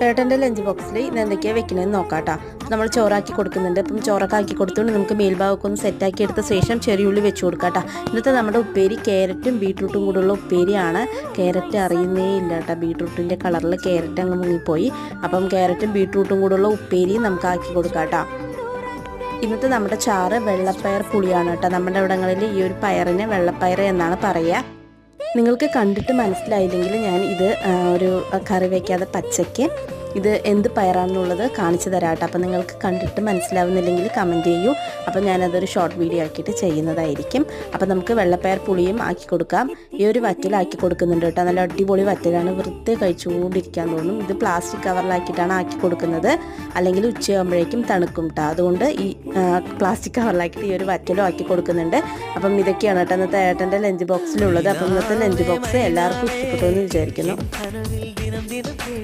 ഏട്ടൻ്റെ ലഞ്ച് ബോക്സിൽ ഇന്ന് എന്തൊക്കെയാണ് വെക്കണമെന്ന് നോക്കാം കേട്ടോ. നമ്മൾ ചോറാക്കി കൊടുക്കുന്നുണ്ട്. അപ്പം ചോറൊക്കെ ആക്കി കൊടുത്തുകൊണ്ട് നമുക്ക് മേൽഭാഗമൊക്കെ ഒന്ന് സെറ്റാക്കി എടുത്ത ശേഷം ചെറിയുള്ളി വെച്ച് കൊടുക്കാം കേട്ടോ. ഇന്നത്തെ നമ്മുടെ ഉപ്പേരി ക്യാരറ്റും ബീട്രൂട്ടും കൂടെയുള്ള ഉപ്പേരിയാണ്. ക്യാരറ്റ് അറിയുന്നേ ഇല്ല കേട്ടോ, ബീട്രൂട്ടിൻ്റെ കളറിൽ ക്യാരറ്റ് അങ്ങ് മുങ്ങിപ്പോയി. അപ്പം ക്യാരറ്റും ബീട്രൂട്ടും കൂടെയുള്ള ഉപ്പേരി നമുക്ക് ആക്കി കൊടുക്കാം കേട്ടോ. ഇന്നത്തെ നമ്മുടെ ചാറ് വെള്ളപ്പയർ പുളിയാണ് കേട്ടോ. നമ്മുടെ ഇവിടങ്ങളിൽ ഈ ഒരു പയറിന് വെള്ളപ്പയർ എന്നാണ് പറയുക. നിങ്ങൾക്ക് കണ്ടിട്ട് മനസ്സിലായില്ലെങ്കിൽ ഞാൻ ഇത് ഒരു കറി വയ്ക്കാതെ പച്ചയ്ക്ക് ഇത് എന്ത് പയറാണെന്നുള്ളത് കാണിച്ചു തരാം കേട്ടോ. അപ്പോൾ നിങ്ങൾക്ക് കണ്ടിട്ട് മനസ്സിലാവുന്നില്ലെങ്കിൽ കമൻറ്റ് ചെയ്യൂ. അപ്പോൾ ഞാനതൊരു ഷോർട്ട് വീഡിയോ ആക്കിയിട്ട് ചെയ്യുന്നതായിരിക്കും. അപ്പോൾ നമുക്ക് വെള്ളപ്പയർ പുളിയും ആക്കി കൊടുക്കാം. ഈ ഒരു വറ്റലാക്കി കൊടുക്കുന്നുണ്ട് കേട്ടോ. നല്ല അടിപൊളി വറ്റലാണ്, വെറുതെ കഴിച്ചുകൊണ്ടിരിക്കാൻ തോന്നും. ഇത് പ്ലാസ്റ്റിക് കവറിലാക്കിയിട്ടാണ് ആക്കി കൊടുക്കുന്നത്, അല്ലെങ്കിൽ ഉച്ചയാകുമ്പോഴേക്കും തണുക്കും കേട്ടോ. അതുകൊണ്ട് ഈ പ്ലാസ്റ്റിക് കവറിലാക്കിയിട്ട് ഈ ഒരു വറ്റലും ആക്കി കൊടുക്കുന്നുണ്ട്. അപ്പം ഇതൊക്കെയാണ് കേട്ടോ ഇന്നത്തെ ഏട്ടൻ്റെ ലഞ്ച് ബോക്സിലുള്ളത്. അപ്പം ഇന്നത്തെ ലഞ്ച് ബോക്സ് എല്ലാവർക്കും ഇഷ്ടപ്പെട്ടു എന്ന് വിചാരിക്കുന്നു.